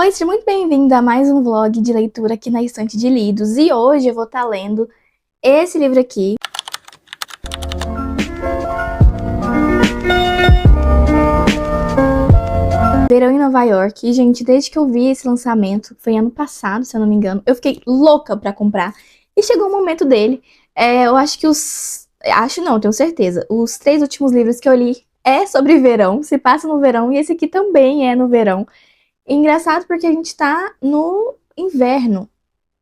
Oi, seja muito bem-vindo a mais um vlog de leitura aqui na Estante de Lidos. E hoje eu vou estar lendo esse livro aqui. Verão em Nova York. E, gente, desde que eu vi esse lançamento, foi ano passado, se eu não me engano, eu fiquei louca pra comprar. E chegou o momento dele. Eu acho que Acho não, tenho certeza. Os 3 últimos livros que eu li é sobre verão, se passa no verão, e esse aqui também é no verão. Engraçado porque a gente tá no inverno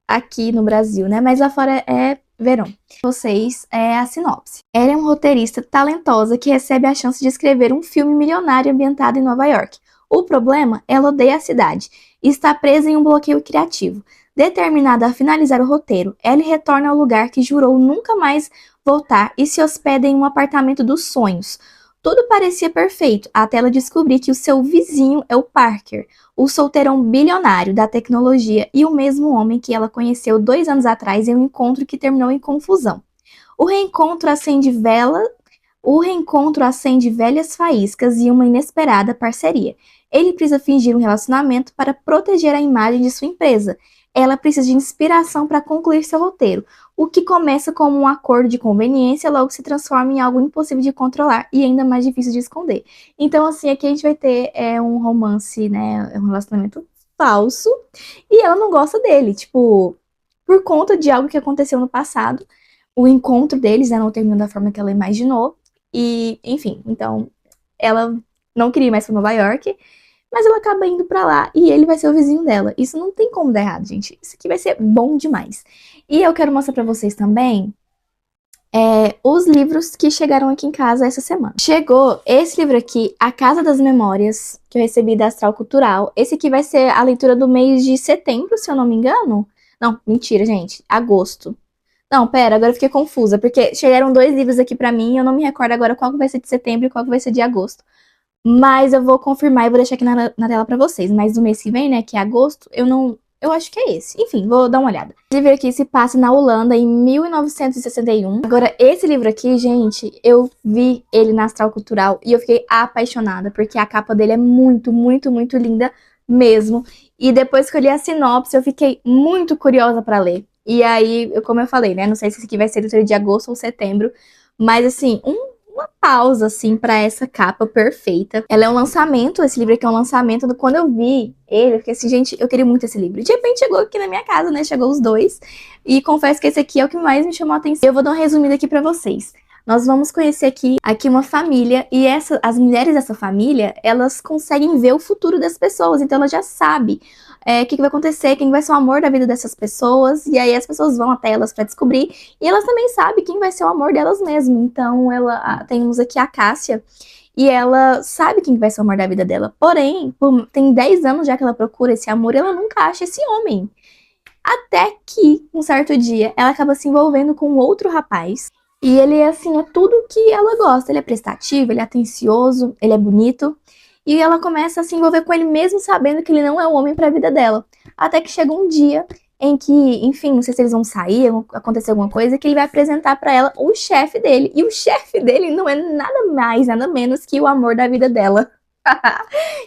aqui no Brasil, né? Mas lá fora é verão. Vocês é a sinopse. Ela é uma roteirista talentosa que recebe a chance de escrever um filme milionário ambientado em Nova York. O problema, ela odeia a cidade e está presa em um bloqueio criativo. Determinada a finalizar o roteiro, Ellie retorna ao lugar que jurou nunca mais voltar e se hospeda em um apartamento dos sonhos. Tudo parecia perfeito, até ela descobrir que o seu vizinho é o Parker, o solteirão bilionário da tecnologia e o mesmo homem que ela conheceu 2 anos atrás em um encontro que terminou em confusão. O reencontro acende velhas faíscas e uma inesperada parceria. Ele precisa fingir um relacionamento para proteger a imagem de sua empresa. Ela precisa de inspiração para concluir seu roteiro. O que começa como um acordo de conveniência logo se transforma em algo impossível de controlar e ainda mais difícil de esconder. Então, assim, aqui a gente vai ter um romance, né, um relacionamento falso, e ela não gosta dele, tipo, por conta de algo que aconteceu no passado. O encontro deles, né, não terminou da forma que ela imaginou, e, enfim, então, ela não queria ir mais pra Nova York, mas ela acaba indo pra lá e ele vai ser o vizinho dela. Isso não tem como dar errado, gente. Isso aqui vai ser bom demais. E eu quero mostrar pra vocês também os livros que chegaram aqui em casa essa semana. Chegou esse livro aqui, A Casa das Memórias, que eu recebi da Astral Cultural. Esse aqui vai ser a leitura do mês de setembro, se eu não me engano. Não, mentira, gente. Agosto. Não, pera, agora eu fiquei confusa, porque chegaram 2 livros aqui pra mim e eu não me recordo agora qual que vai ser de setembro e qual que vai ser de agosto. Mas eu vou confirmar e vou deixar aqui na tela pra vocês. Mas no mês que vem, né, que é agosto, eu não... Eu acho que é esse. Enfim, vou dar uma olhada. Esse livro aqui se passa na Holanda, em 1961. Agora, esse livro aqui, gente, eu vi ele na Astral Cultural e eu fiquei apaixonada, porque a capa dele é muito, muito, muito linda mesmo. E depois que eu li a sinopse, eu fiquei muito curiosa pra ler. E aí, como eu falei, né, não sei se esse aqui vai ser leitura de agosto ou setembro, mas assim, uma pausa, assim, pra essa capa perfeita. Ela é um lançamento, esse livro aqui é um lançamento. Quando eu vi ele, eu fiquei assim, gente, eu queria muito esse livro. De repente chegou aqui na minha casa, né, chegou os 2. E confesso que esse aqui é o que mais me chamou a atenção. Eu vou dar uma resumida aqui pra vocês. Nós vamos conhecer aqui uma família, e as mulheres dessa família, elas conseguem ver o futuro das pessoas, então ela já sabe o que vai acontecer, quem vai ser o amor da vida dessas pessoas, e aí as pessoas vão até elas pra descobrir, e elas também sabem quem vai ser o amor delas mesmo. Então temos aqui a Cássia, e ela sabe quem vai ser o amor da vida dela, porém, tem 10 anos já que ela procura esse amor e ela nunca acha esse homem. Até que, um certo dia, ela acaba se envolvendo com outro rapaz, e ele, assim, é tudo que ela gosta. Ele é prestativo, ele é atencioso, ele é bonito. E ela começa a se envolver com ele mesmo sabendo que ele não é o homem pra vida dela. Até que chega um dia em que, enfim, não sei se eles vão sair, acontecer alguma coisa, que ele vai apresentar pra ela o chefe dele. E o chefe dele não é nada mais, nada menos que o amor da vida dela.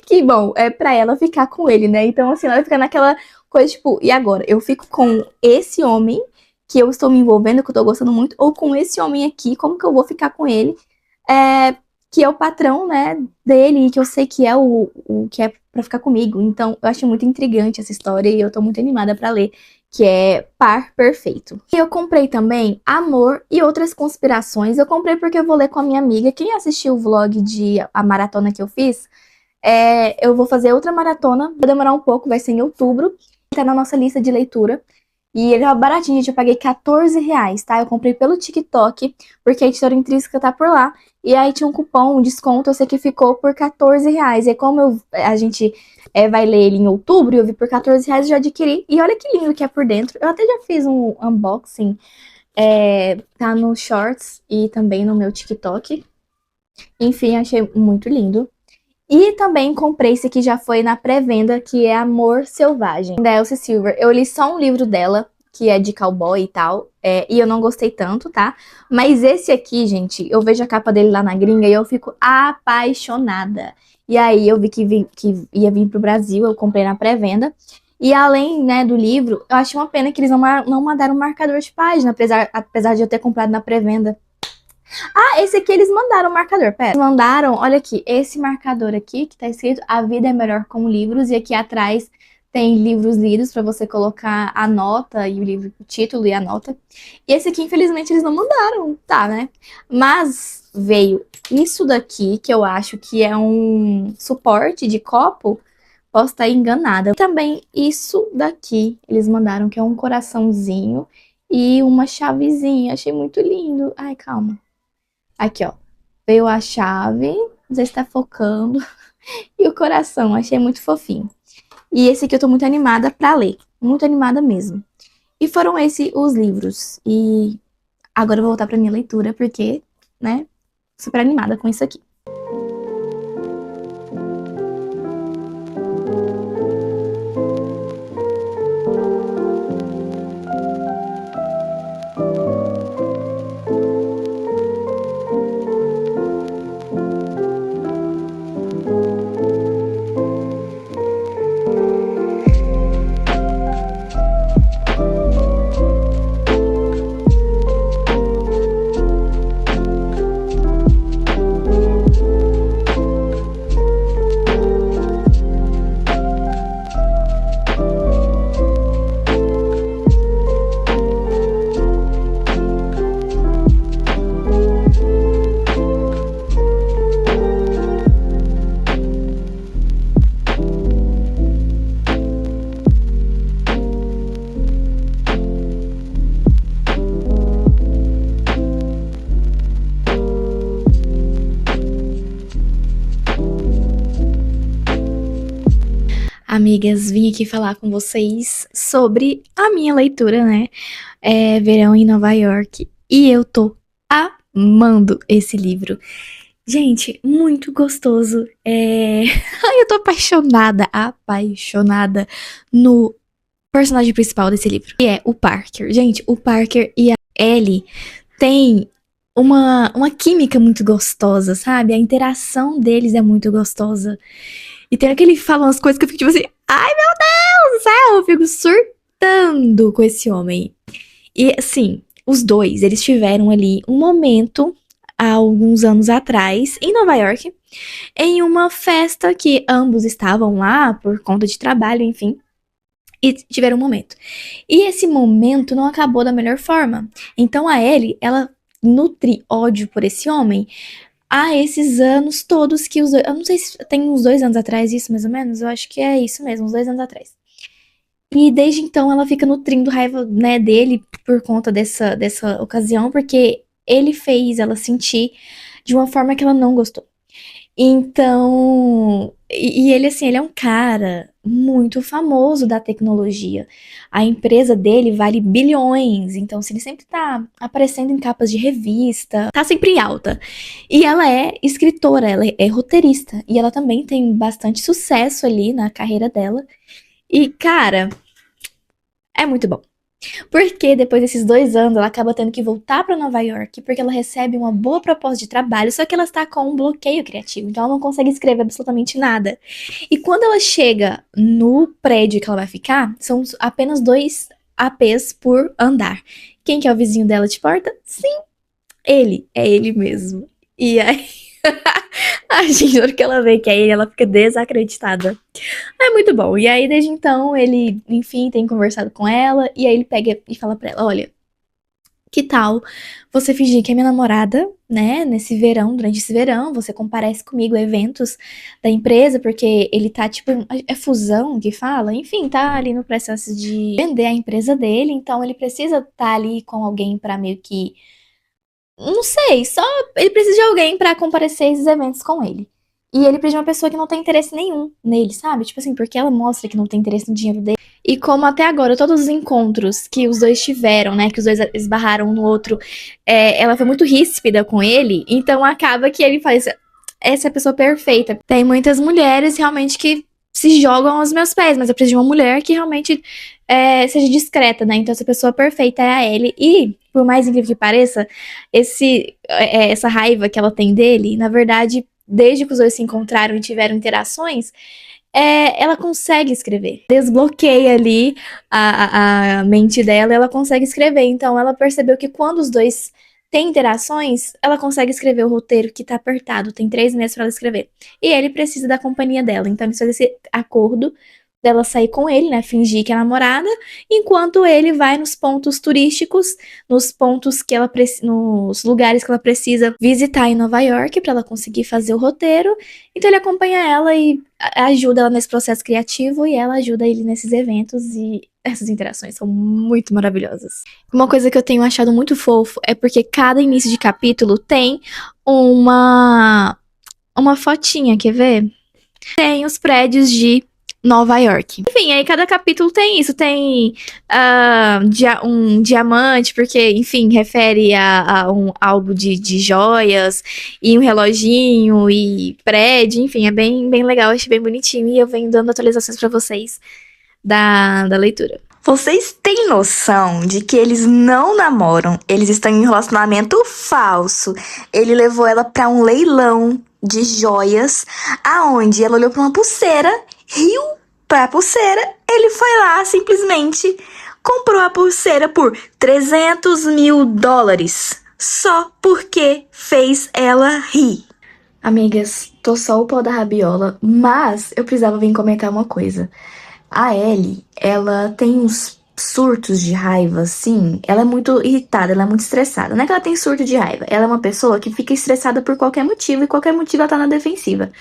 Que bom, é pra ela ficar com ele, né? Então, assim, ela fica naquela coisa, tipo, e agora? Eu fico com esse homem que eu estou me envolvendo, que eu tô gostando muito, ou com esse homem aqui, como que eu vou ficar com ele? Que é o patrão, né, dele, e que eu sei que é o que é pra ficar comigo. Então, eu acho muito intrigante essa história e eu tô muito animada pra ler, que é Par Perfeito. E eu comprei também Amor e Outras Conspirações. Eu comprei porque eu vou ler com a minha amiga. Quem assistiu o vlog a maratona que eu fiz, eu vou fazer outra maratona, vai demorar um pouco, vai ser em outubro. Tá na nossa lista de leitura. E ele é baratinho, gente, eu paguei R$14, tá? Eu comprei pelo TikTok, porque a editora Intrínseca tá por lá. E aí tinha um cupom, um desconto, eu sei que ficou por R$14. E como a gente vai ler ele em outubro, eu vi por R$14 e já adquiri. E olha que lindo que é por dentro. Eu até já fiz um unboxing, tá no Shorts e também no meu TikTok. Enfim, achei muito lindo. E também comprei esse que já foi na pré-venda, que é Amor Selvagem, da Elsie Silver. Eu li só um livro dela, que é de cowboy e tal, e eu não gostei tanto, tá? Mas esse aqui, gente, eu vejo a capa dele lá na gringa e eu fico apaixonada. E aí eu vi que ia vir pro Brasil, eu comprei na pré-venda. E além, né, do livro, eu achei uma pena que eles não mandaram um marcador de página, apesar de eu ter comprado na pré-venda. Ah, esse aqui eles mandaram o marcador, pera. Eles mandaram, olha aqui, esse marcador aqui, que tá escrito A Vida é Melhor com Livros, e aqui atrás tem livros lidos pra você colocar a nota e o livro, o título e a nota. E esse aqui, infelizmente, eles não mandaram, tá, né? Mas veio isso daqui, que eu acho que é um suporte de copo. Posso estar enganada. Também isso daqui, eles mandaram, que é um coraçãozinho e uma chavezinha. Achei muito lindo. Ai, calma. Aqui, ó. Veio a chave, não sei se tá focando, e o coração, achei muito fofinho. E esse aqui eu tô muito animada pra ler, muito animada mesmo. E foram esses os livros. E agora eu vou voltar pra minha leitura, porque, né, super animada com isso aqui. Amigas, vim aqui falar com vocês sobre a minha leitura, né? Verão em Nova York. E eu tô amando esse livro. Gente, muito gostoso. Ai, eu tô apaixonada no personagem principal desse livro, que é o Parker. Gente, o Parker e a Ellie têm uma química muito gostosa, sabe? A interação deles é muito gostosa. E tem aquele que fala umas coisas que eu fico tipo assim, ai meu Deus do céu, eu fico surtando com esse homem. E assim, os dois, eles tiveram ali um momento, há alguns anos atrás, em Nova York, em uma festa que ambos estavam lá por conta de trabalho, enfim. E tiveram um momento. E esse momento não acabou da melhor forma. Então a Ellie, ela nutre ódio por esse homem há esses anos todos que os dois. Eu não sei se tem uns 2 anos atrás, isso mais ou menos. Eu acho que é isso mesmo, uns 2 anos atrás. E desde então ela fica nutrindo raiva, né, dele por conta dessa ocasião, porque ele fez ela sentir de uma forma que ela não gostou. Então, e ele assim, ele é um cara muito famoso da tecnologia. A empresa dele vale bilhões, então assim, ele sempre tá aparecendo em capas de revista, tá sempre em alta. E ela é escritora, ela é roteirista, e ela também tem bastante sucesso ali na carreira dela. E, cara, é muito bom. Porque depois desses 2 anos ela acaba tendo que voltar pra Nova York porque ela recebe uma boa proposta de trabalho, só que ela está com um bloqueio criativo, então ela não consegue escrever absolutamente nada. E quando ela chega no prédio que ela vai ficar, são apenas 2 APs por andar. Quem que é o vizinho dela de porta? Sim, é ele mesmo. E aí, a gente, na hora que ela vê que é ele, ela fica desacreditada. É muito bom. E aí, desde então, ele, enfim, tem conversado com ela. E aí, ele pega e fala pra ela: Olha, que tal você fingir que é minha namorada, né? Nesse verão, durante esse verão, você comparece comigo a eventos da empresa, porque ele tá, tipo, é fusão que fala? Enfim, tá ali no processo de vender a empresa dele. Então, ele precisa estar ali com alguém pra meio que. Não sei, só ele precisa de alguém pra comparecer a esses eventos com ele. E ele precisa de uma pessoa que não tem interesse nenhum nele, sabe? Tipo assim, porque ela mostra que não tem interesse no dinheiro dele. E como até agora, todos os encontros que os dois tiveram, né? Que os dois esbarraram um no outro, ela foi muito ríspida com ele. Então acaba que ele faz. Essa é a pessoa perfeita. Tem muitas mulheres realmente que se jogam aos meus pés, mas eu preciso de uma mulher que realmente seja discreta, né? Então essa pessoa perfeita é a Ellie. E, por mais incrível que pareça, essa raiva que ela tem dele, na verdade, desde que os dois se encontraram e tiveram interações, ela consegue escrever. Desbloqueia ali a mente dela, ela consegue escrever. Então, ela percebeu que quando os dois têm interações, ela consegue escrever o roteiro que tá apertado. Tem 3 meses pra ela escrever. E ele precisa da companhia dela. Então, eles fazem esse acordo dela sair com ele, né? Fingir que é namorada, enquanto ele vai nos pontos turísticos, nos pontos que ela nos lugares que ela precisa visitar em Nova York para ela conseguir fazer o roteiro. Então ele acompanha ela e ajuda ela nesse processo criativo e ela ajuda ele nesses eventos e essas interações são muito maravilhosas. Uma coisa que eu tenho achado muito fofo é porque cada início de capítulo tem uma fotinha, quer ver? Tem os prédios de Nova York. Enfim, aí cada capítulo tem isso. Tem um diamante, porque, enfim, refere a um álbum de joias, e um reloginho, e prédio, enfim, é bem, bem legal, achei bem bonitinho. E eu venho dando atualizações pra vocês da leitura. Vocês têm noção de que eles não namoram, eles estão em um relacionamento falso. Ele levou ela pra um leilão de joias, aonde ela olhou pra uma pulseira, riu pra pulseira, ele foi lá simplesmente comprou a pulseira por $300 mil, só porque fez ela rir. Amigas, tô só o pó da rabiola, mas eu precisava vir comentar uma coisa. A Ellie, ela tem uns surtos de raiva, assim. Ela é muito irritada, ela é muito estressada. Não é que ela tem surto de raiva. Ela é uma pessoa que fica estressada por qualquer motivo, e qualquer motivo ela tá na defensiva.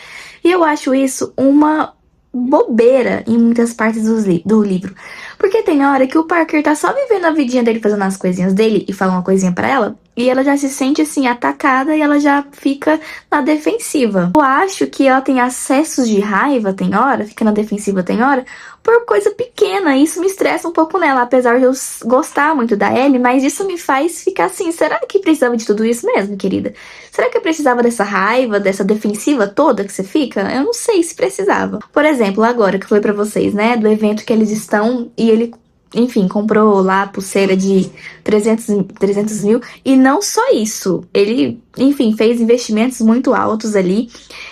E eu acho isso uma bobeira em muitas partes do livro. Porque tem hora que o Parker tá só vivendo a vidinha dele, fazendo as coisinhas dele, e fala uma coisinha pra ela, e ela já se sente, assim, atacada, e ela já fica na defensiva. Eu acho que ela tem acessos de raiva, tem hora, fica na defensiva, tem hora, por coisa pequena. E isso me estressa um pouco nela, apesar de eu gostar muito da Ellie, mas isso me faz ficar assim, será que precisava de tudo isso mesmo, querida? Será que eu precisava dessa raiva, dessa defensiva toda que você fica? Eu não sei se precisava. Por exemplo, agora que eu falei pra vocês, né, do evento que eles estão, e ele, enfim, comprou lá a pulseira de 300 mil. E não só isso, ele, enfim, fez investimentos muito altos ali.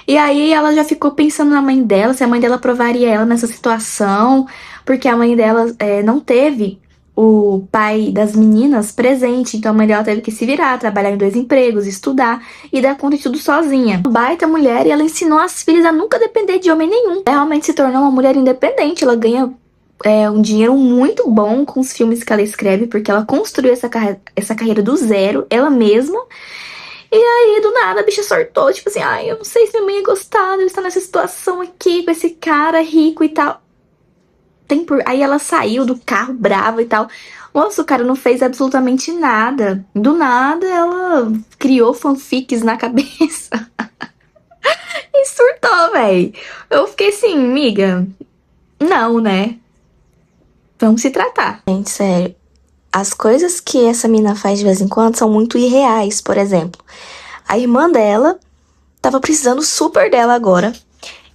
E aí ela já ficou pensando na mãe dela, se a mãe dela aprovaria ela nessa situação, porque a mãe dela não teve o pai das meninas presente, então a mãe dela teve que se virar, trabalhar em 2 empregos, estudar e dar conta de tudo sozinha. Uma baita mulher, e ela ensinou as filhas a nunca depender de homem nenhum. Ela realmente se tornou uma mulher independente, ela ganha um dinheiro muito bom com os filmes que ela escreve, porque ela construiu essa carreira do zero, ela mesma. E aí, do nada, a bicha sortou, tipo assim, ai, eu não sei se minha mãe ia gostar de eu estar nessa situação aqui, com esse cara rico e tal. Aí ela saiu do carro brava e tal. Nossa, o cara não fez absolutamente nada. Do nada, ela criou fanfics na cabeça. E surtou, véi. Eu fiquei assim, miga, não, né? Vamos se tratar. Gente, sério, as coisas que essa mina faz de vez em quando são muito irreais. Por exemplo, a irmã dela tava precisando super dela agora.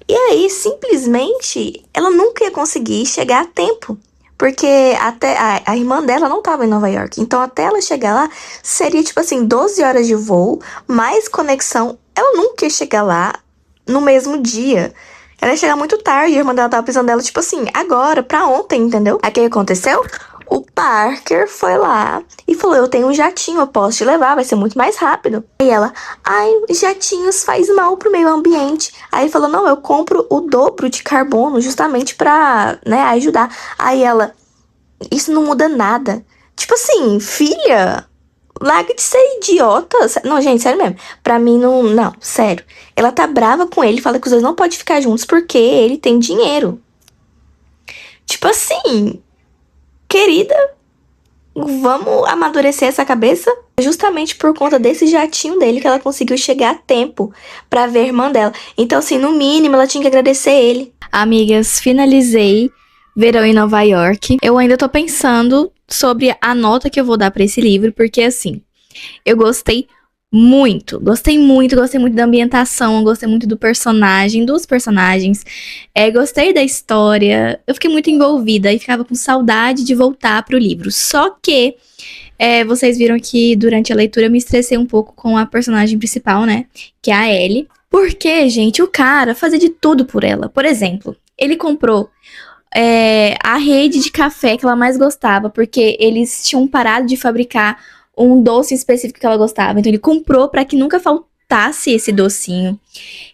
E aí, simplesmente, ela nunca ia conseguir chegar a tempo. Porque até a irmã dela não tava em Nova York. Então, até ela chegar lá, seria, tipo assim, 12 horas de voo, mais conexão. Ela nunca ia chegar lá no mesmo dia. Ela ia chegar muito tarde, a irmã dela tava precisando dela, tipo assim, agora, pra ontem, entendeu? Aí, o que aconteceu? O Parker foi lá e falou, eu tenho um jatinho, eu posso te levar, vai ser muito mais rápido. Aí ela, ai, jatinhos faz mal pro meio ambiente. Aí ele falou, não, eu compro o dobro de carbono justamente pra, né, ajudar. Aí ela, isso não muda nada. Tipo assim, filha, larga de ser idiota. Não, gente, sério mesmo. Pra mim, não, sério. Ela tá brava com ele, fala que os dois não podem ficar juntos porque ele tem dinheiro. Tipo assim, querida, vamos amadurecer essa cabeça? Justamente por conta desse jatinho dele que ela conseguiu chegar a tempo pra ver a irmã dela. Então, assim, no mínimo, ela tinha que agradecer ele. Amigas, finalizei Verão em Nova York. Eu ainda tô pensando sobre a nota que eu vou dar pra esse livro, porque assim, eu gostei muito da ambientação, gostei muito dos personagens, gostei da história, eu fiquei muito envolvida e ficava com saudade de voltar pro livro. Só que vocês viram que durante a leitura eu me estressei um pouco com a personagem principal, né? Que é a Ellie. Porque, gente, o cara fazia de tudo por ela. Por exemplo, ele comprou a rede de café que ela mais gostava, porque eles tinham parado de fabricar um doce específico que ela gostava. Então ele comprou para que nunca faltasse esse docinho.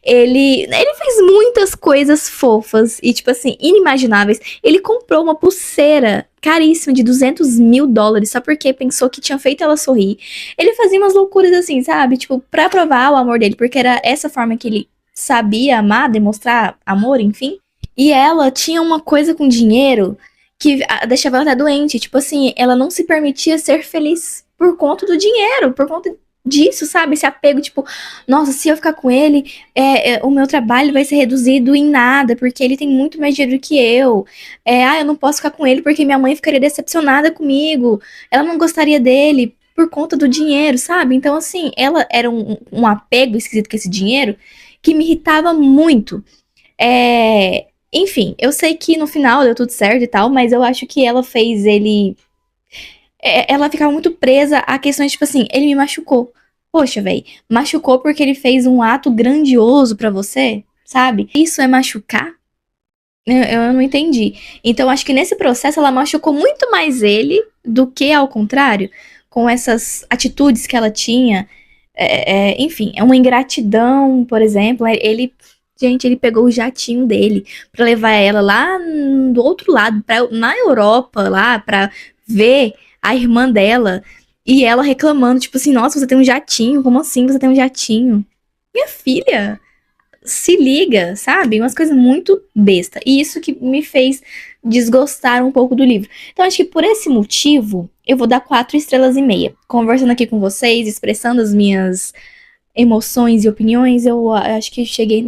Ele fez muitas coisas fofas e, tipo assim, inimagináveis. Ele comprou uma pulseira caríssima de US$ 200.000 só porque pensou que tinha feito ela sorrir. Ele fazia umas loucuras assim, sabe? Tipo, pra provar o amor dele, porque era essa forma que ele sabia amar, demonstrar amor, enfim. E ela tinha uma coisa com dinheiro que deixava ela até doente. Tipo assim, ela não se permitia ser feliz por conta do dinheiro, por conta disso, sabe? Esse apego, tipo, nossa, se eu ficar com ele, o meu trabalho vai ser reduzido em nada, porque ele tem muito mais dinheiro que eu. Eu não posso ficar com ele porque minha mãe ficaria decepcionada comigo. Ela não gostaria dele por conta do dinheiro, sabe? Então, assim, ela era um apego esquisito com esse dinheiro que me irritava muito. Enfim, eu sei que no final deu tudo certo e tal, mas eu acho que ela fez ele. Ela ficava muito presa a questões, tipo assim, ele me machucou. Poxa, velho, machucou porque ele fez um ato grandioso pra você, sabe? Isso é machucar? Eu não entendi. Então, acho que nesse processo ela machucou muito mais ele do que ao contrário, com essas atitudes que ela tinha. Enfim, é uma ingratidão, por exemplo. Gente, ele pegou o jatinho dele pra levar ela lá do outro lado, na Europa, lá, pra ver a irmã dela. E ela reclamando, tipo assim, nossa, você tem um jatinho? Como assim você tem um jatinho? Minha filha, se liga, sabe? Umas coisas muito besta. E isso que me fez desgostar um pouco do livro. Então, acho que por esse motivo, eu vou dar 4 estrelas e meia. Conversando aqui com vocês, expressando as minhas emoções e opiniões, eu acho que cheguei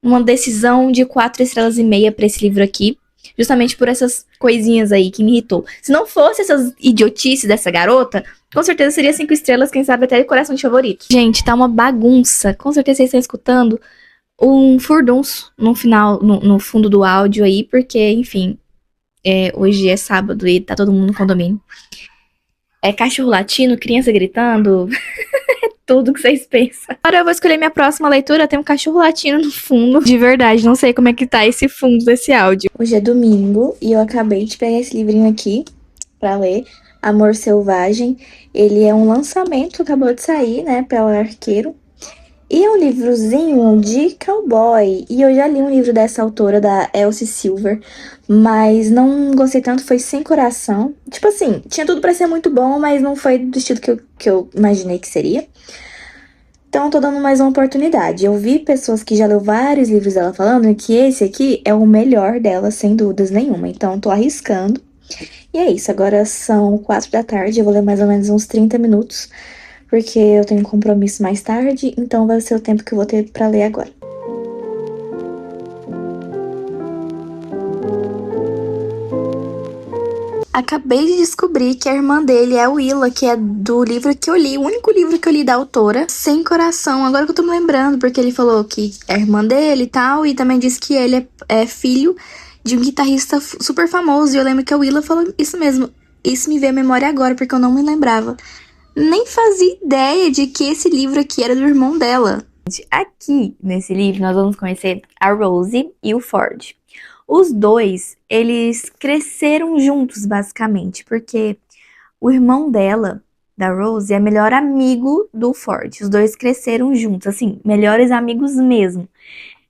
numa decisão de 4 estrelas e meia pra esse livro aqui. Justamente por essas coisinhas aí que me irritou. Se não fosse essas idiotices dessa garota, com certeza seria 5 estrelas, quem sabe até coração de favorito. Gente, tá uma bagunça. Com certeza vocês estão escutando um furdunço no final, no fundo do áudio aí, porque, enfim, hoje é sábado e tá todo mundo no condomínio. Cachorro latindo, criança gritando, tudo que vocês pensam. Agora eu vou escolher minha próxima leitura, tem um cachorro latindo no fundo. De verdade, não sei como é que tá esse fundo desse áudio. Hoje é domingo e eu acabei de pegar esse livrinho aqui pra ler, Amor Selvagem. Ele é um lançamento, acabou de sair, né, pela Arqueiro. E é um livrozinho de cowboy. E eu já li um livro dessa autora, da Elsie Silver, mas não gostei tanto, foi Sem Coração. Tipo assim, tinha tudo pra ser muito bom, mas não foi do estilo que eu imaginei que seria. Então, eu tô dando mais uma oportunidade. Eu vi pessoas que já leu vários livros dela falando que esse aqui é o melhor dela, sem dúvidas nenhuma. Então, tô arriscando. E é isso, agora são 4 da tarde, eu vou ler mais ou menos uns 30 minutos, porque eu tenho um compromisso mais tarde, então vai ser o tempo que eu vou ter pra ler agora. Acabei de descobrir que a irmã dele é a Willa, que é do livro que eu li, o único livro que eu li da autora, Sem Coração. Agora que eu tô me lembrando, porque ele falou que é a irmã dele e tal, e também disse que ele é filho de um guitarrista super famoso. E eu lembro que a Willa falou isso mesmo. Isso me veio à memória agora, porque eu não me lembrava. Nem fazia ideia de que esse livro aqui era do irmão dela. Aqui, nesse livro, nós vamos conhecer a Rose e o Ford. Os dois, eles cresceram juntos, basicamente, porque o irmão dela, da Rose, é melhor amigo do Ford. Os dois cresceram juntos, assim, melhores amigos mesmo.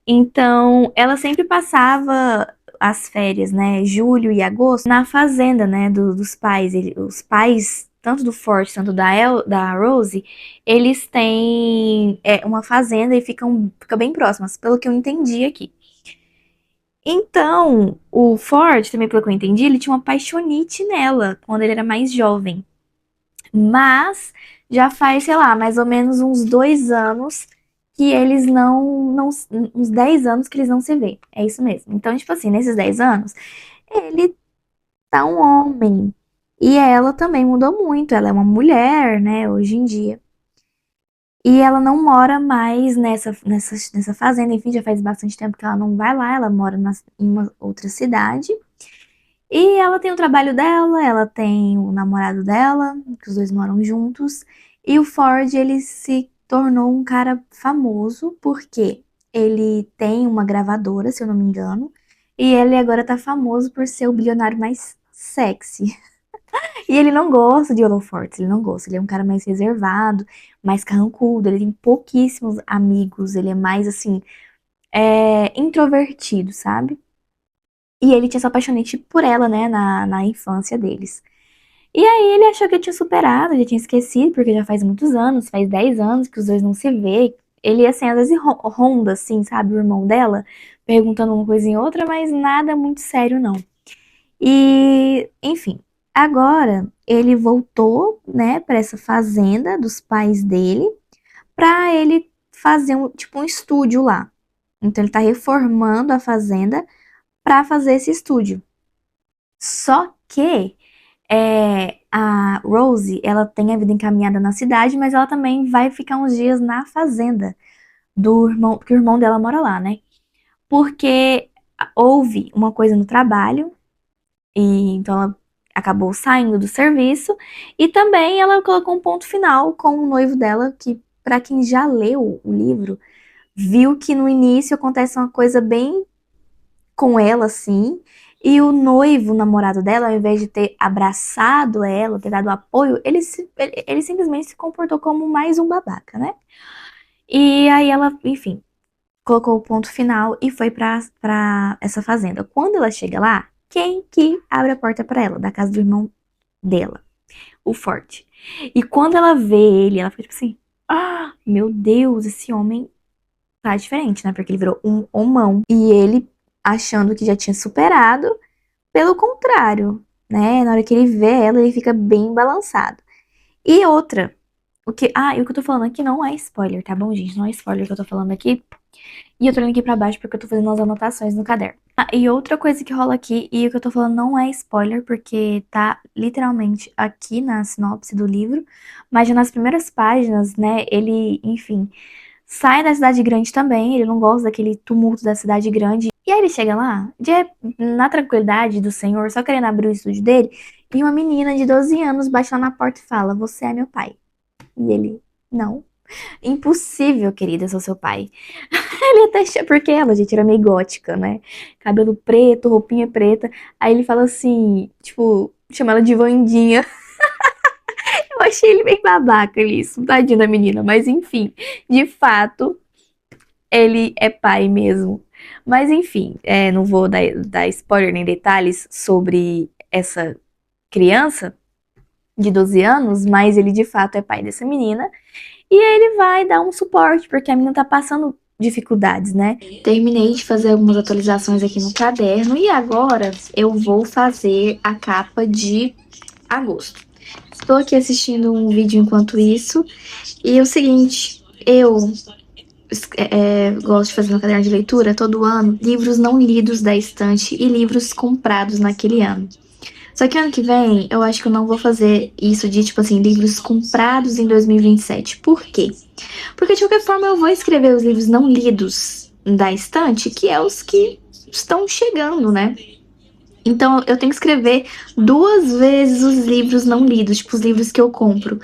Então, ela sempre passava as férias, né, julho e agosto, na fazenda, né, dos pais. Os pais, tanto do Ford, tanto da Rose, eles têm uma fazenda e ficam bem próximas, pelo que eu entendi aqui. Então, o Ford, também pelo que eu entendi, ele tinha uma paixonite nela quando ele era mais jovem. Mas já faz, sei lá, mais ou menos uns 2 anos que eles uns 10 anos que eles não se vê. É isso mesmo. Então, tipo assim, nesses 10 anos, ele tá um homem. E ela também mudou muito. Ela é uma mulher, né, hoje em dia. E ela não mora mais nessa fazenda, enfim, já faz bastante tempo que ela não vai lá, ela mora em uma outra cidade. E ela tem o trabalho dela, ela tem o namorado dela, que os dois moram juntos. E o Ford, ele se tornou um cara famoso porque ele tem uma gravadora, se eu não me engano, e ele agora tá famoso por ser o bilionário mais sexy. E ele não gosta de holofotes, ele não gosta, ele é um cara mais reservado, mais carrancudo, ele tem pouquíssimos amigos, ele é mais assim, introvertido, sabe? E ele tinha se apaixonado por ela, né, na infância deles. E aí ele achou que eu tinha superado, já tinha esquecido, porque já faz muitos anos, faz 10 anos que os dois não se vê. Ele, assim, às vezes ronda, assim, sabe, o irmão dela, perguntando uma coisa em outra, mas nada muito sério, não. E, enfim, agora ele voltou, né, para essa fazenda dos pais dele, pra ele fazer tipo um estúdio lá. Então ele tá reformando a fazenda pra fazer esse estúdio. Só que a Rose, ela tem a vida encaminhada na cidade, mas ela também vai ficar uns dias na fazenda do irmão, porque o irmão dela mora lá, né? Porque houve uma coisa no trabalho, e então ela acabou saindo do serviço, e também ela colocou um ponto final com o noivo dela, que pra quem já leu o livro, viu que no início acontece uma coisa bem com ela, assim, e o noivo, o namorado dela, ao invés de ter abraçado ela, ter dado apoio, ele simplesmente se comportou como mais um babaca, né? E aí ela, enfim, colocou o ponto final e foi pra essa fazenda. Quando ela chega lá, quem que abre a porta pra ela? Da casa do irmão dela, o Forte. E quando ela vê ele, ela fica tipo assim, ah, meu Deus, esse homem tá diferente, né? Porque ele virou um homão. E ele, achando que já tinha superado, pelo contrário, né? Na hora que ele vê ela, ele fica bem balançado. E outra, e o que eu tô falando aqui não é spoiler, tá bom, gente? Não é spoiler que eu tô falando aqui. E eu tô olhando aqui pra baixo porque eu tô fazendo as anotações no caderno. Ah, e outra coisa que rola aqui, e o que eu tô falando não é spoiler, porque tá literalmente aqui na sinopse do livro, mas já nas primeiras páginas, né? Ele, enfim, sai da cidade grande também, ele não gosta daquele tumulto da cidade grande. E aí ele chega lá, na tranquilidade do senhor, só querendo abrir o estúdio dele, e uma menina de 12 anos bate lá na porta e fala: Você é meu pai. E ele: Não. Impossível, querida, eu sou seu pai. Ele até porque ela, gente, era meio gótica, né? Cabelo preto, roupinha preta. Aí ele fala assim, tipo, chama ela de Vandinha. Eu achei ele bem babaca isso, tadinho da menina. Mas enfim, de fato, ele é pai mesmo. Mas enfim, não vou dar spoiler nem detalhes sobre essa criança de 12 anos, mas ele de fato é pai dessa menina. E ele vai dar um suporte, porque a menina tá passando dificuldades, né? Terminei de fazer algumas atualizações aqui no caderno e agora eu vou fazer a capa de agosto. Estou aqui assistindo um vídeo enquanto isso. E é o seguinte, eu gosto de fazer no caderno de leitura todo ano livros não lidos da estante e livros comprados naquele ano. Só que ano que vem eu acho que eu não vou fazer isso de, tipo assim, livros comprados em 2027. Por quê? Porque de qualquer forma eu vou escrever os livros não lidos da estante, que é os que estão chegando, né? Então eu tenho que escrever 2 vezes os livros não lidos, tipo os livros que eu compro.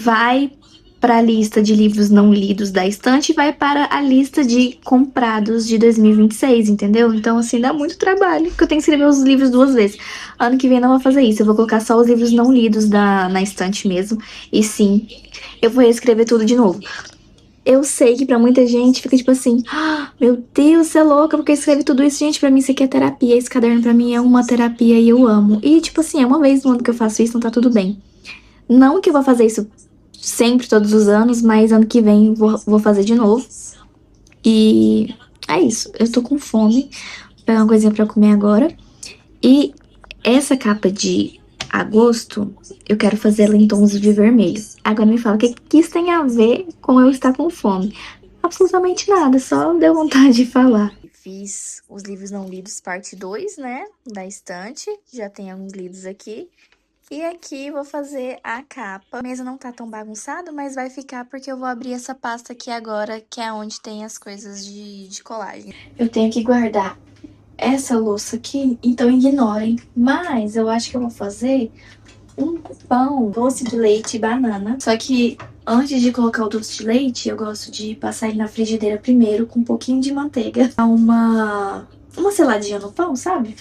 Vai para a lista de livros não lidos da estante e vai para a lista de comprados de 2026, entendeu? Então, assim, dá muito trabalho, porque eu tenho que escrever os livros 2 vezes. Ano que vem eu não vou fazer isso, eu vou colocar só os livros não lidos na estante mesmo. E sim, eu vou reescrever tudo de novo. Eu sei que pra muita gente fica tipo assim, ah, meu Deus, você é louca, porque escreve tudo isso. Gente, pra mim isso aqui é terapia, esse caderno pra mim é uma terapia e eu amo. E tipo assim, é uma vez no ano que eu faço isso, então tá tudo bem. Não que eu vou fazer isso sempre, todos os anos, mas ano que vem vou fazer de novo. E é isso, eu tô com fome, vou pegar uma coisinha pra comer agora. E essa capa de agosto, eu quero fazer ela em tons de vermelho. Agora me fala, o que isso tem a ver com eu estar com fome? Absolutamente nada, só deu vontade de falar. Fiz os livros não lidos, parte 2, né, da estante. Já tem alguns livros aqui. E aqui vou fazer a capa. A mesa não tá tão bagunçada, mas vai ficar porque eu vou abrir essa pasta aqui agora, que é onde tem as coisas de colagem. Eu tenho que guardar essa louça aqui, então ignorem. Mas eu acho que eu vou fazer um pão doce de leite e banana. Só que antes de colocar o doce de leite, eu gosto de passar ele na frigideira primeiro com um pouquinho de manteiga. Dar uma seladinha no pão, sabe?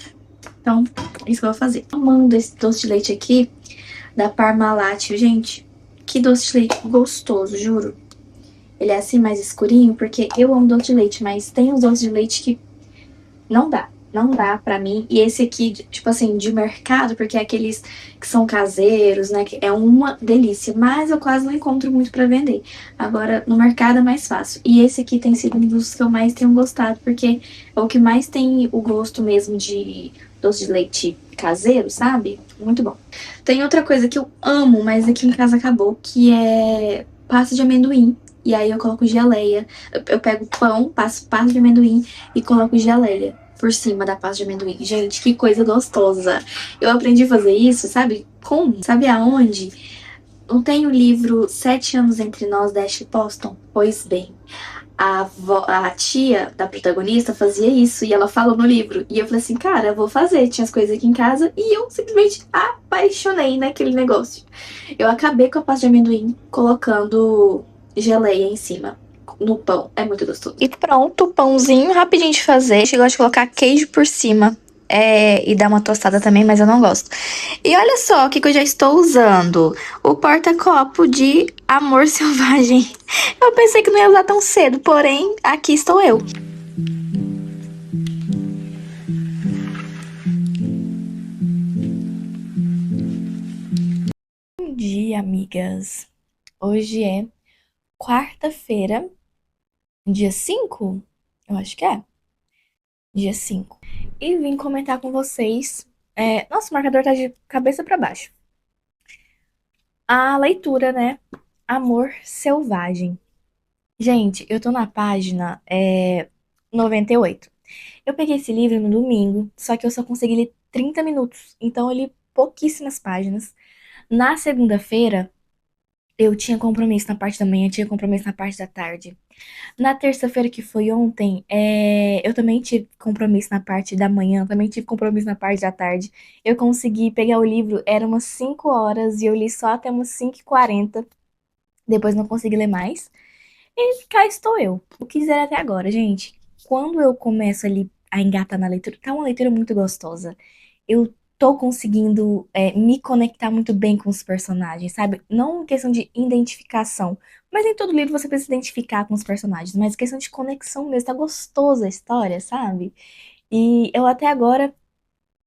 Então, é isso que eu vou fazer. Amando esse doce de leite aqui da Parmalat, gente. Que doce de leite gostoso, juro. Ele é assim mais escurinho, porque eu amo doce de leite, mas tem uns doces de leite que não dá. Não dá pra mim. E esse aqui, tipo assim, de mercado, porque é aqueles que são caseiros, né? Que é uma delícia. Mas eu quase não encontro muito pra vender. Agora, no mercado é mais fácil. E esse aqui tem sido um dos que eu mais tenho gostado, porque é o que mais tem o gosto mesmo de doce de leite caseiro, sabe? Muito bom. Tem outra coisa que eu amo, mas aqui em casa acabou, que é pasta de amendoim. E aí eu coloco geleia. Eu pego pão, passo pasta de amendoim e coloco geleia por cima da pasta de amendoim. Gente, que coisa gostosa. Eu aprendi a fazer isso, sabe? Como? Sabe aonde? Não tem o livro Sete Anos Entre Nós, da Ashley Poston? Pois bem, a tia da protagonista fazia isso e ela falou no livro. E eu falei assim, cara, eu vou fazer. Tinha as coisas aqui em casa e eu simplesmente apaixonei naquele negócio. Eu acabei com a pasta de amendoim colocando geleia em cima no pão. É muito gostoso. E pronto, pãozinho rapidinho de fazer. Eu gosto de colocar queijo por cima. E dar uma tostada também, mas eu não gosto. E olha só o que eu já estou usando. O porta-copo de Amor Selvagem. Eu pensei que não ia usar tão cedo, porém, aqui estou eu. Bom dia, amigas. Hoje é quarta-feira, dia 5. Eu acho que é. Dia 5. E vim comentar com vocês. Nossa, o marcador tá de cabeça pra baixo. A leitura, né? Amor Selvagem. Gente, eu tô na página 98. Eu peguei esse livro no domingo, só que eu só consegui ler 30 minutos. Então eu li pouquíssimas páginas. Na segunda-feira, eu tinha compromisso na parte da manhã, tinha compromisso na parte da tarde. Na terça-feira, que foi ontem, eu também tive compromisso na parte da manhã, também tive compromisso na parte da tarde. Eu consegui pegar o livro, era umas 5 horas e eu li só até umas 5h40. Depois não consegui ler mais. E cá estou eu. O que dizer até agora, gente? Quando eu começo ali a engatar na leitura, tá uma leitura muito gostosa. Eu tô conseguindo me conectar muito bem com os personagens, sabe? Não em questão de identificação, mas em todo livro você precisa se identificar com os personagens, mas em questão de conexão mesmo, tá gostosa a história, sabe? E eu até agora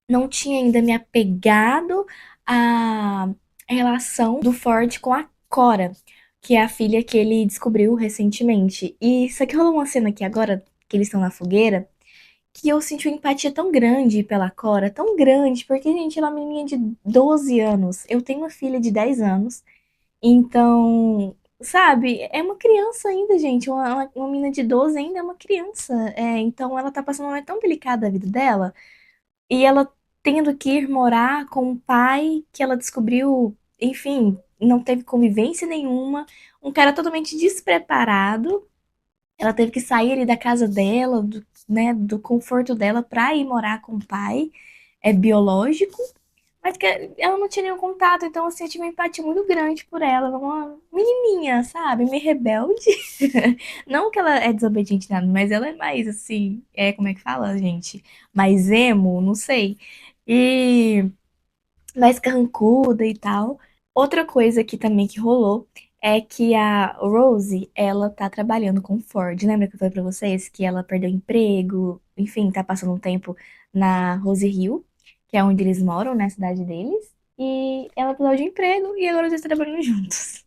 não tinha ainda me apegado à relação do Ford com a Cora, que é a filha que ele descobriu recentemente. E isso aqui rolou uma cena aqui agora, que eles estão na fogueira, que eu senti uma empatia tão grande pela Cora, tão grande, porque, gente, ela é uma menina de 12 anos. Eu tenho uma filha de 10 anos, então, sabe, é uma criança ainda, gente. Uma menina de 12 ainda é uma criança. Então, ela tá passando um momento tão delicado da vida dela, e ela tendo que ir morar com um pai que ela descobriu, enfim, não teve convivência nenhuma, um cara totalmente despreparado. Ela teve que sair ali da casa dela, né, do conforto dela pra ir morar com o pai, biológico, mas que ela não tinha nenhum contato, então assim, eu tive uma empatia muito grande por ela, uma menininha, sabe, meio rebelde. Não que ela é desobediente nada, mas ela é mais assim, como é que fala, gente? Mais emo, não sei. E mais carrancuda e tal. Outra coisa que também que rolou é que a Rose, ela tá trabalhando com o Ford. Lembra que eu falei pra vocês que ela perdeu o emprego, enfim, tá passando um tempo na Rose Hill, que é onde eles moram, na cidade deles. E ela mudou de emprego e agora eles estão trabalhando juntos.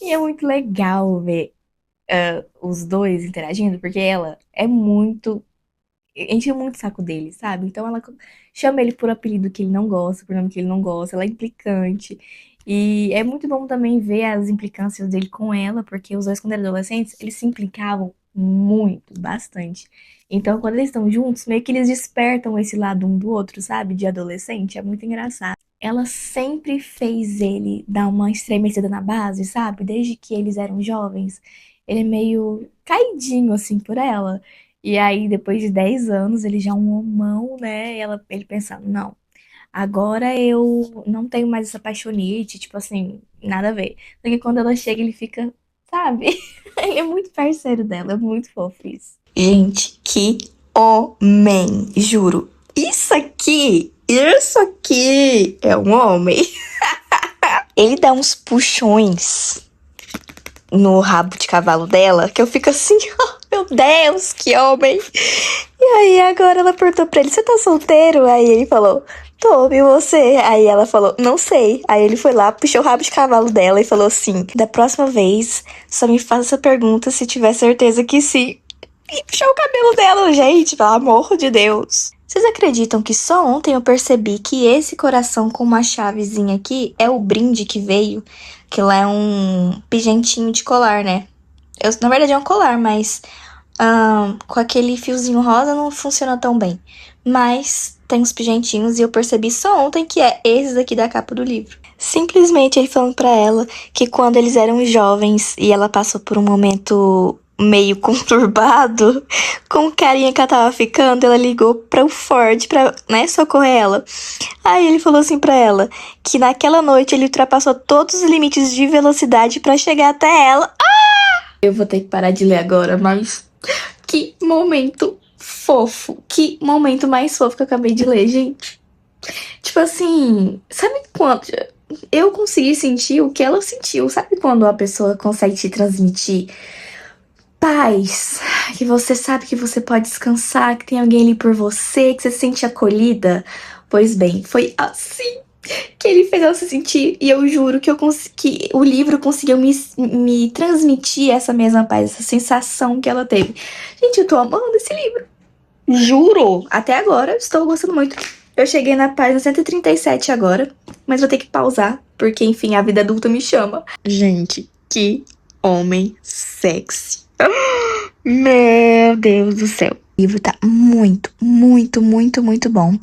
E é muito legal ver os dois interagindo, porque ela é muito enche muito o saco dele, sabe? Então ela chama ele por apelido que ele não gosta, por nome que ele não gosta, ela é implicante. E é muito bom também ver as implicâncias dele com ela, porque os dois, quando eram adolescentes, eles se implicavam muito, bastante. Então, quando eles estão juntos, meio que eles despertam esse lado um do outro, sabe? De adolescente, é muito engraçado. Ela sempre fez ele dar uma estremecida na base, sabe? Desde que eles eram jovens. Ele é meio caidinho, assim, por ela. E aí, depois de 10 anos, ele já é um homão, né? Ele pensando, não. Agora eu não tenho mais essa paixonite, tipo assim, nada a ver. Porque quando ela chega, ele fica, sabe? Ele é muito parceiro dela, é muito fofo isso. Gente, que homem, juro. Isso aqui é um homem. Ele dá uns puxões no rabo de cavalo dela, que eu fico assim, oh, meu Deus, que homem. E aí agora ela perguntou pra ele, você tá solteiro? Aí ele falou, tô, e você? Aí ela falou, não sei. Aí ele foi lá, puxou o rabo de cavalo dela e falou assim, da próxima vez, só me faça essa pergunta se tiver certeza que sim. E puxou o cabelo dela, gente, pelo amor de Deus. Vocês acreditam que só ontem eu percebi que esse coração com uma chavezinha aqui é o brinde que veio? Que lá é um pigentinho de colar, né? Na verdade é um colar, mas com aquele fiozinho rosa não funciona tão bem. Mas tem uns pigentinhos e eu percebi só ontem que é esses aqui da capa do livro. Simplesmente ele falando pra ela que quando eles eram jovens e ela passou por um momento meio conturbado com o carinha que ela tava ficando, ela ligou para o Ford pra, né, socorrer ela. Aí ele falou assim pra ela que naquela noite ele ultrapassou todos os limites de velocidade pra chegar até ela. Eu vou ter que parar de ler agora, mas que momento fofo. Que momento mais fofo que eu acabei de ler, gente. Tipo assim, sabe quando eu consegui sentir o que ela sentiu? Sabe quando a pessoa consegue te transmitir paz, que você sabe que você pode descansar, que tem alguém ali por você, que você se sente acolhida? Pois bem, foi assim que ele fez ela se sentir, e eu juro que, que o livro conseguiu me transmitir essa mesma paz, essa sensação que ela teve. Gente, eu tô amando esse livro. Juro! Até agora, estou gostando muito. Eu cheguei na página 137 agora, mas vou ter que pausar, porque, enfim, a vida adulta me chama. Gente, que homem sexy. Meu Deus do céu. O livro tá muito, muito, muito, muito bom.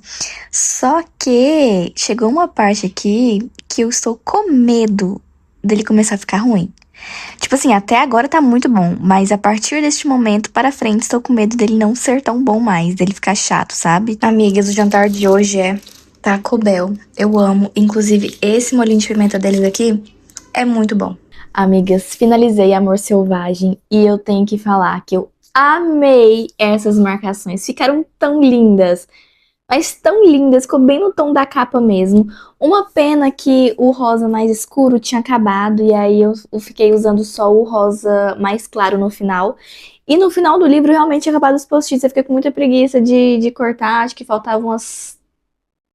Só que chegou uma parte aqui que eu estou com medo dele começar a ficar ruim. Tipo assim, até agora tá muito bom, mas a partir deste momento para frente estou com medo dele não ser tão bom mais, dele ficar chato, sabe? Amigas, o jantar de hoje é Taco Bell. Eu amo. Inclusive, esse molhinho de pimenta deles aqui é muito bom. Amigas, finalizei Amor Selvagem e eu tenho que falar que eu amei essas marcações. Ficaram tão lindas, mas tão lindas, ficou bem no tom da capa mesmo. Uma pena que o rosa mais escuro tinha acabado e aí eu fiquei usando só o rosa mais claro no final. E no final do livro realmente tinha acabado os post-its, eu fiquei com muita preguiça de cortar, acho que faltavam umas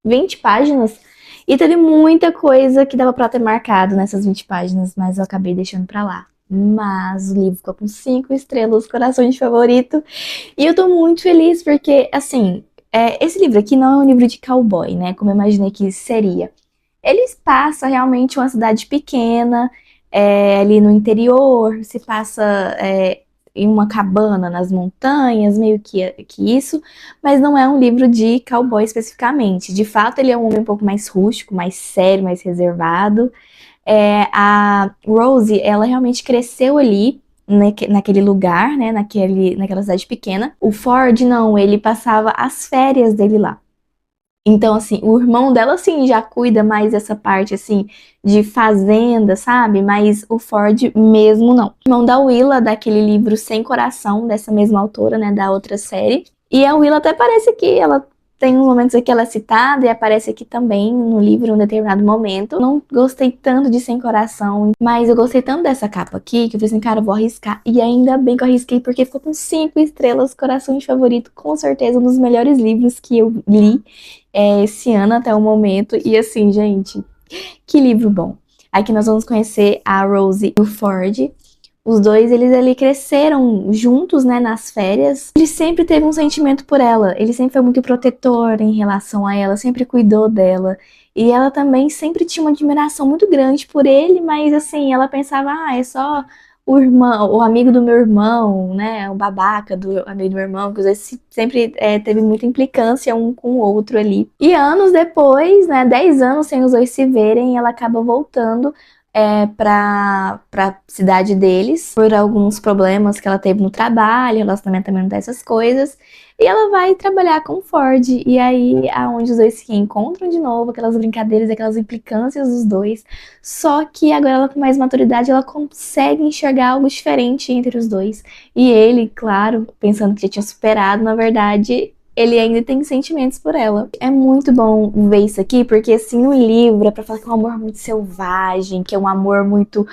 20 páginas. E teve muita coisa que dava pra ter marcado nessas 20 páginas, mas eu acabei deixando pra lá. Mas o livro ficou com 5 estrelas, coração de favorito. E eu tô muito feliz porque, assim, esse livro aqui não é um livro de cowboy, né? Como eu imaginei que seria. Ele passa realmente uma cidade pequena, ali no interior, se passa em uma cabana nas montanhas, meio que isso, mas não é um livro de cowboy especificamente. De fato, ele é um homem um pouco mais rústico, mais sério, mais reservado. A Rosie, ela realmente cresceu ali, naquele lugar, né, naquela cidade pequena. O Ford, não, ele passava as férias dele lá. Então, assim, o irmão dela, assim, já cuida mais dessa parte, assim, de fazenda, sabe? Mas o Ford mesmo não. O irmão da Willa, daquele livro Sem Coração, dessa mesma autora, né, da outra série. E a Willa até aparece aqui, ela tem uns momentos aqui que ela é citada e aparece aqui também no livro em um determinado momento. Não gostei tanto de Sem Coração, mas eu gostei tanto dessa capa aqui que eu falei assim, cara, eu vou arriscar. E ainda bem que eu arrisquei, porque ficou com 5 estrelas, coração de favorito, com certeza um dos melhores livros que eu li esse ano até o momento. E assim, gente, que livro bom. Aqui nós vamos conhecer a Rosie e o Ford. Os dois, eles ali cresceram juntos, né, nas férias. Ele sempre teve um sentimento por ela. Ele sempre foi muito protetor em relação a ela, sempre cuidou dela. E ela também sempre tinha uma admiração muito grande por ele, mas assim, ela pensava, é só o irmão, o amigo do meu irmão, né, o babaca do amigo do meu irmão, que os dois sempre teve muita implicância um com o outro ali. E anos depois, né, 10 anos sem os dois se verem, ela acaba voltando pra cidade deles, por alguns problemas que ela teve no trabalho, relacionamento também não tá essas coisas. E ela vai trabalhar com o Ford. E aí, aonde os dois se encontram de novo, aquelas brincadeiras, aquelas implicâncias dos dois. Só que agora ela com mais maturidade, ela consegue enxergar algo diferente entre os dois. E ele, claro, pensando que já tinha superado, na verdade, ele ainda tem sentimentos por ela. É muito bom ver isso aqui, porque assim, no livro é pra falar que é um amor muito selvagem, que é um amor muito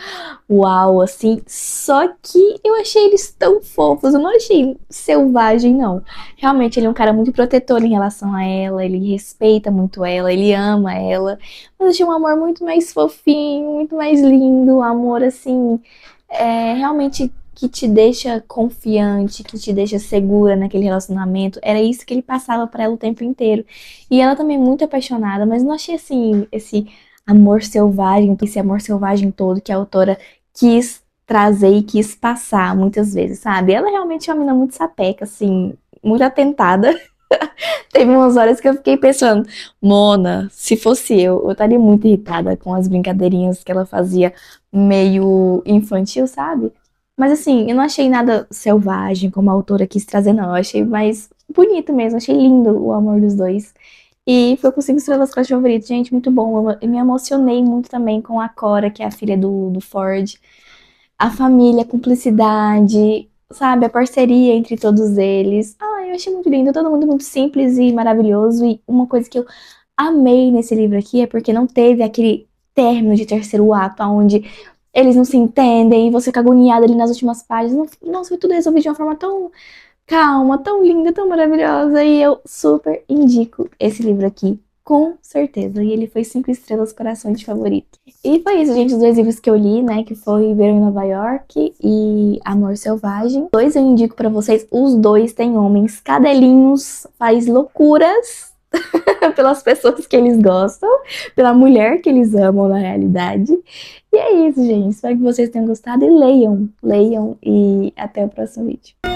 uau, assim. Só que eu achei eles tão fofos, eu não achei selvagem, não. Realmente, ele é um cara muito protetor em relação a ela, ele respeita muito ela, ele ama ela. Mas eu achei um amor muito mais fofinho, muito mais lindo, um amor assim, realmente que te deixa confiante, que te deixa segura naquele relacionamento. Era isso que ele passava pra ela o tempo inteiro. E ela também muito apaixonada, mas não achei assim esse amor selvagem, esse amor selvagem todo que a autora quis trazer e quis passar muitas vezes, sabe? Ela realmente é uma menina muito sapeca, assim, muito atentada. Teve umas horas que eu fiquei pensando, Mona, se fosse eu estaria muito irritada com as brincadeirinhas que ela fazia meio infantil, sabe? Mas assim, eu não achei nada selvagem como a autora quis trazer, não. Eu achei mais bonito mesmo, achei lindo o amor dos dois. E foi com 5 estrelas para favorito, gente, muito bom. Eu me emocionei muito também com a Cora, que é a filha do Ford. A família, a cumplicidade, sabe? A parceria entre todos eles. Ah, eu achei muito lindo, todo mundo muito simples e maravilhoso. E uma coisa que eu amei nesse livro aqui é porque não teve aquele término de terceiro ato, onde eles não se entendem e você fica agoniada ali nas últimas páginas. Nossa, foi tudo resolvido de uma forma tão calma, tão linda, tão maravilhosa. E eu super indico esse livro aqui, com certeza. E ele foi 5 estrelas, coração de favorito. E foi isso, gente, os 2 livros que eu li, né? Que foi Verão em Nova York e Amor Selvagem. Dois eu indico pra vocês. Os dois têm homens cadelinhos, faz loucuras pelas pessoas que eles gostam, pela mulher que eles amam na realidade. E é isso, gente. Espero que vocês tenham gostado e leiam, leiam e até o próximo vídeo.